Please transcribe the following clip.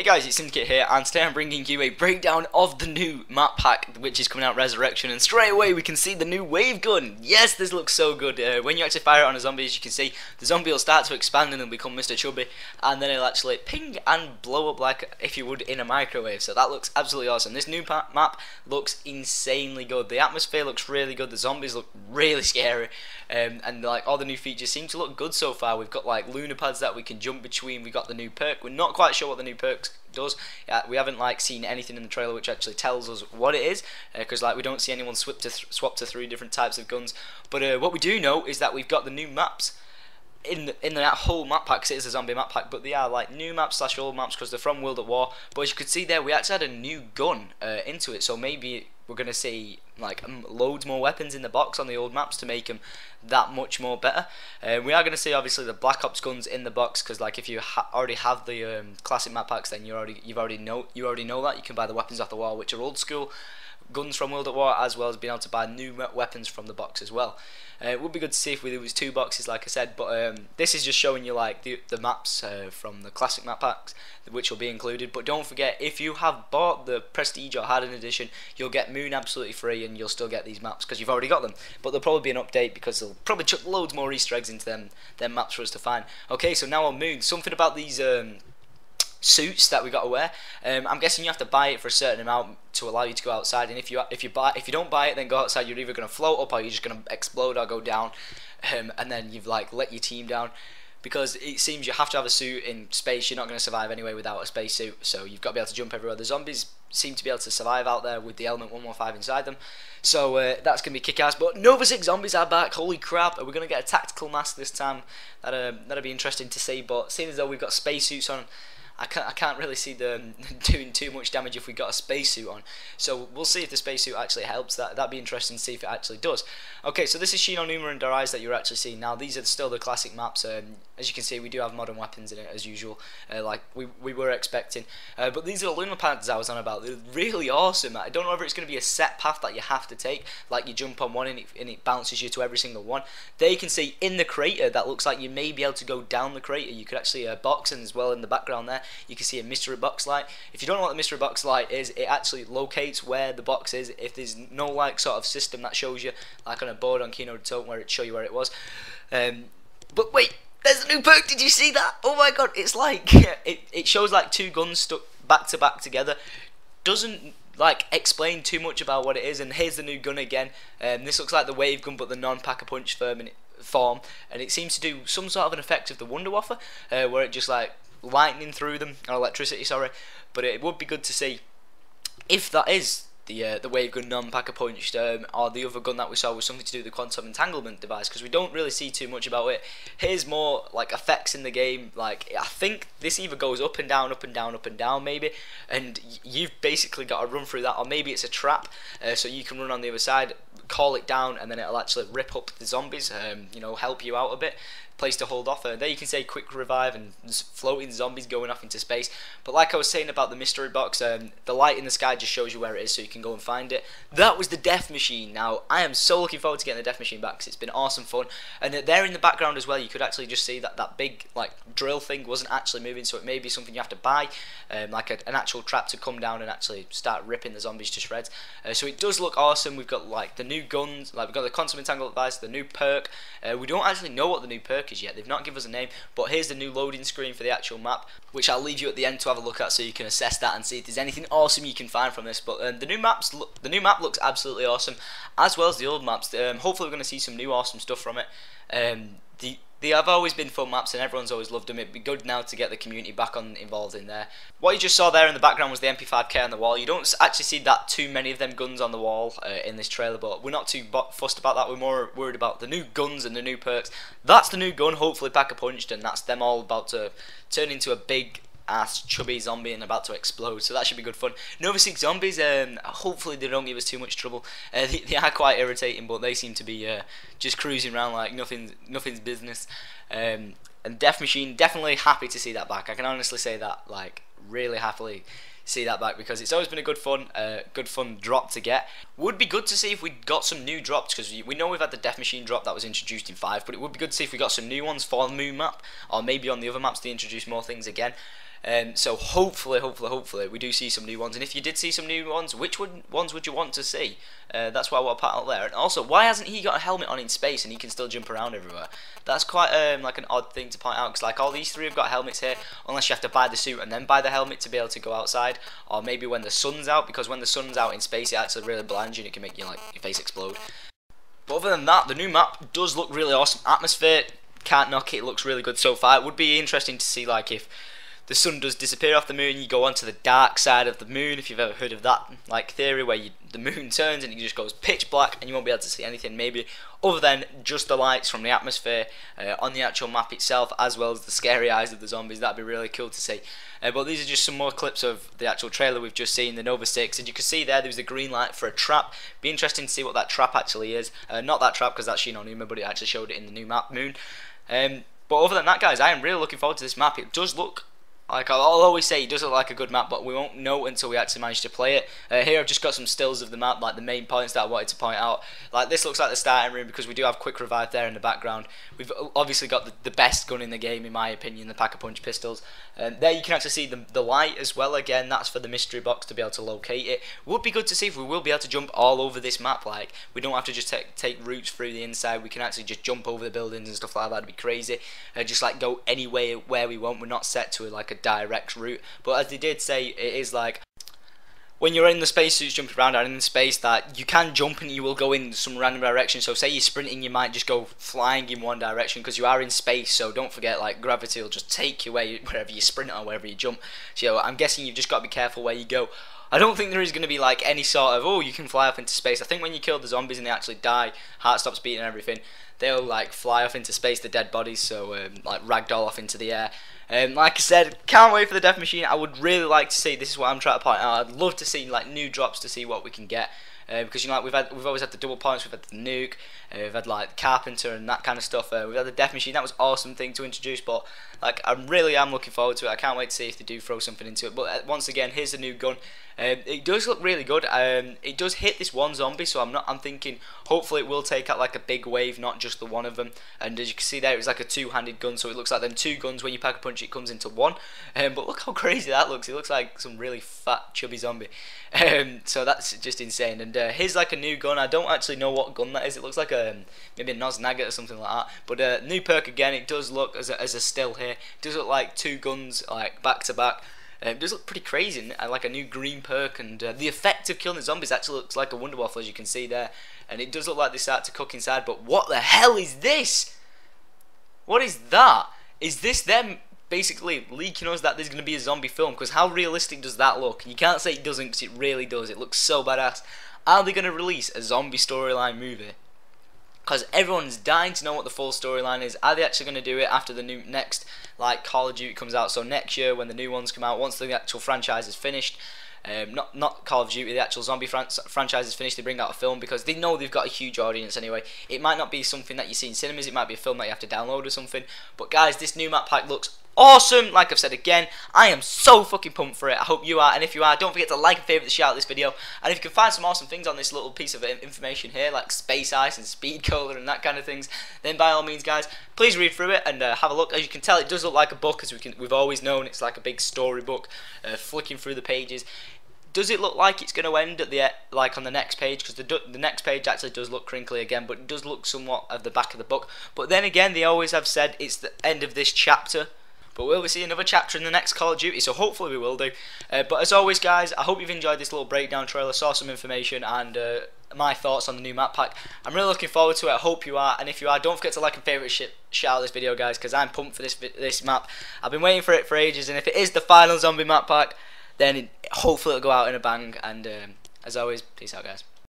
Hey guys, it's Syndicate here, and today I'm bringing you a breakdown of the new map pack which is coming out, Rezurection, and straight away we can see the new wave gun. Yes, this looks so good. When you actually fire it on a zombie, as you can see, the zombie will start to expand and it'll become Mr. Chubby, and then it'll actually ping and blow up like if you would in a microwave. So that looks absolutely awesome. This new map looks insanely good. The atmosphere looks really good. The zombies look really scary, and like all the new features seem to look good so far. We've got like lunar pads that we can jump between. We got the new perk. We're not quite sure what the new perk does. We haven't like seen anything in the trailer which actually tells us what it is, because like we don't see anyone swap to 3 different types of guns. But what we do know is that we've got the new maps in that whole map pack, because it is a zombie map pack, but they are like new maps slash old maps because they're from World at War. But as you can see there, we actually had a new gun into it, so maybe we're going to see like loads more weapons in the box on the old maps to make them that much more better. We are going to see obviously the Black Ops guns in the box, because like if you already have the classic map packs, then you already know that you can buy the weapons off the wall, which are old school guns from World at War, as well as being able to buy new weapons from the box as well. It would be good to see if there was 2 boxes, like I said, but this is just showing you like the maps from the classic map packs, which will be included. But don't forget, if you have bought the Prestige or Hardened Edition, you'll get Moon absolutely free, and you'll still get these maps because you've already got them. But there'll probably be an update, because they'll probably chuck loads more Easter eggs into them maps for us to find. Okay, so now on Moon, something about these suits that we got to wear. I'm guessing you have to buy it for a certain amount to allow you to go outside, and if you don't buy it, then go outside, you're either going to float up or you're just going to explode or go down, and then you've like let your team down, because it seems you have to have a suit in space. You're not going to survive anyway without a space suit, so you've got to be able to jump everywhere. The zombies seem to be able to survive out there with the element 115 inside them, so that's going to be kick-ass. But Nova 6 zombies are back. Holy crap, are we going to get a tactical mask this time? That'll be interesting to see, but seeing as though we've got space suits on, I can't really see them doing too much damage if we got a spacesuit on. So we'll see if the spacesuit actually helps. That'd be interesting to see if it actually does. Okay, so this is Shino, Numa, and Darais that you're actually seeing now. These are still the classic maps. As you can see, we do have modern weapons in it as usual, like we were expecting. But these are the lunar pads I was on about. They're really awesome. I don't know whether it's going to be a set path that you have to take, like you jump on one and it bounces you to every single one. There you can see in the crater that looks like you may be able to go down the crater. You could actually box, and as well in the background there you can see a mystery box light. If you don't know what the mystery box light is, it actually locates where the box is. If there's no like sort of system that shows you, like on a board on Kino Totem where it show you where it was. But wait, there's a new perk. Did you see that? Oh my god, it's like it shows like 2 guns stuck back to back together. Doesn't like explain too much about what it is. And here's the new gun again. This looks like the wave gun, but the non-pack-a-punch form, and it seems to do some sort of an effect of the Wonder Waffle, where it just like lightning through them, or electricity, sorry. But it would be good to see if that is the wave gun non-pack-a-punch, or the other gun that we saw was something to do with the quantum entanglement device, because we don't really see too much about it. Here's more like effects in the game. Like I think this either goes up and down, up and down, up and down maybe, and you've basically got to run through that, or maybe it's a trap, so you can run on the other side, call it down, and then it'll actually rip up the zombies, you know, help you out a bit. Place to hold off. There you can say quick revive and floating zombies going off into space. But like I was saying about the mystery box, the light in the sky just shows you where it is, so you can go and find it. That was the death machine. Now I am so looking forward to getting the death machine back, because it's been awesome fun. And there in the background as well, you could actually just see that big like drill thing wasn't actually moving, so it may be something you have to buy, like an actual trap to come down and actually start ripping the zombies to shreds. So it does look awesome. We've got like the new guns, like we've got the quantum entanglement device, the new perk. We don't actually know what the new perk is yet. They've not given us a name, but here's the new loading screen for the actual map, which I'll leave you at the end to have a look at, so you can assess that and see if there's anything awesome you can find from this. But the new map looks absolutely awesome, as well as the old maps. Hopefully we're going to see some new awesome stuff from it. They have always been fun maps, and everyone's always loved them. It'd be good now to get the community back involved in there. What you just saw there in the background was the MP5K on the wall. You don't actually see that too many of them guns on the wall in this trailer, but we're not too fussed about that. We're more worried about the new guns and the new perks. That's the new gun, hopefully pack-a-punched, and that's them all about to turn into a big ass chubby zombie and about to explode, so that should be good fun. Nova 6 zombies, hopefully they don't give us too much trouble. They are quite irritating, but they seem to be just cruising around like nothing's business. And Death Machine, definitely happy to see that back. I can honestly say that, like, really happily see that back, because it's always been a good fun drop to get. Would be good to see if we got some new drops, because we know we've had the Death Machine drop that was introduced in 5, but it would be good to see if we got some new ones for the Moon map, or maybe on the other maps they introduce more things again. So hopefully we do see some new ones. And if you did see some new ones, which ones would you want to see? That's why I want to put out there. And also, why hasn't he got a helmet on in space and he can still jump around everywhere? That's quite like an odd thing to point out, because like all these three have got helmets here, unless you have to buy the suit and then buy the helmet to be able to go outside, or maybe when the sun's out, because when the sun's out in space it actually really blinds you and it can make you like your face explode. But other than that, the new map does look really awesome. Atmosphere, can't knock it, it looks really good so far. It would be interesting to see like if the sun does disappear off the moon, you go onto the dark side of the moon, if you've ever heard of that like theory where the moon turns and it just goes pitch black and you won't be able to see anything maybe other than just the lights from the atmosphere on the actual map itself, as well as the scary eyes of the zombies. That'd be really cool to see. But these are just some more clips of the actual trailer we've just seen, the Nova 6, and you can see there was a green light for a trap. Be interesting to see what that trap actually is. Not that trap, because that's Shinonuma, but it actually showed it in the new map moon. But other than that, guys, I am really looking forward to this map. It does look like, I'll always say, it does look like a good map, but we won't know until we actually manage to play it. Here I've just got some stills of the map, like the main points that I wanted to point out. Like this looks like the starting room because we do have quick revive there in the background. We've obviously got the best gun in the game, in my opinion, the Pack-a-Punch pistols. There you can actually see the light as well. Again, that's for the mystery box to be able to locate it. Would be good to see if we will be able to jump all over this map. Like we don't have to just take routes through the inside. We can actually just jump over the buildings and stuff like that. That'd be crazy. Just like go anywhere where we want. We're not set to like a direct route. But as they did say, it is like when you're in the spacesuits jumping around and in space, that you can jump and you will go in some random direction. So say you're sprinting, you might just go flying in one direction because you are in space. So don't forget, like gravity will just take you wherever you sprint or wherever you jump. So I'm guessing you've just got to be careful where you go. I don't think there is going to be like any sort of, oh, you can fly off into space. I think when you kill the zombies and they actually die, heart stops beating and everything, they'll like fly off into space, the dead bodies, so like ragdoll off into the air. Like I said, can't wait for the death machine. I would really like to see, this is what I'm trying to point out, I'd love to see like new drops to see what we can get. Because you know, like we've always had the double points, we've had the nuke, we've had like carpenter and that kind of stuff. We've had the death machine. That was an awesome thing to introduce, but like I really am looking forward to it. I can't wait to see if they do throw something into it. But once again, here's the new gun. It does look really good. It does hit this one zombie, so I'm thinking hopefully it will take out like a big wave, not just the one of them. And as you can see there, it's like a two-handed gun, so it looks like them two guns. When you pack a punch, it comes into one. But look how crazy that looks. It looks like some really fat, chubby zombie. So that's just insane. And here's like a new gun. I don't actually know what gun that is. It looks like maybe a Nos Nugget or something like that. But new perk again. It does look as a still here. It does look like two guns like back to back. It does look pretty crazy, like a new green perk, and the effect of killing the zombies actually looks like a Wonder Waffle, as you can see there. And it does look like they start to cook inside, but what the hell is this? What is that? Is this them basically leaking us that there's going to be a zombie film? Because how realistic does that look? You can't say it doesn't, because it really does. It looks so badass. Are they going to release a zombie storyline movie? Because everyone's dying to know what the full storyline is. Are they actually going to do it after the next like Call of Duty comes out? So next year when the new ones come out, once the actual franchise is finished, not Call of Duty, the actual zombie franchise is finished, they bring out a film because they know they've got a huge audience anyway. It might not be something that you see in cinemas, it might be a film that you have to download or something. But guys, this new map pack looks awesome. Like I've said again, I am so fucking pumped for it. I hope you are, and if you are, don't forget to like and favourite the share out this video. And if you can find some awesome things on this little piece of information here, like space ice and speed cola and that kind of things, then by all means guys, please read through it and have a look. As you can tell, it does look like a book, as we've always known. It's like a big storybook, flicking through the pages. Does it look like it's going to end at the like on the next page? Because the next page actually does look crinkly again, but it does look somewhat of the back of the book. But then again, they always have said it's the end of this chapter. But will we see another chapter in the next Call of Duty? So hopefully we will do. But as always guys, I hope you've enjoyed this little breakdown trailer, saw some information and my thoughts on the new map pack. I'm really looking forward to it. I hope you are, and if you are, don't forget to like and favourite shout out this video guys, because I'm pumped for this map. I've been waiting for it for ages, and if it is the final zombie map pack, then hopefully it'll go out in a bang. And as always, peace out guys.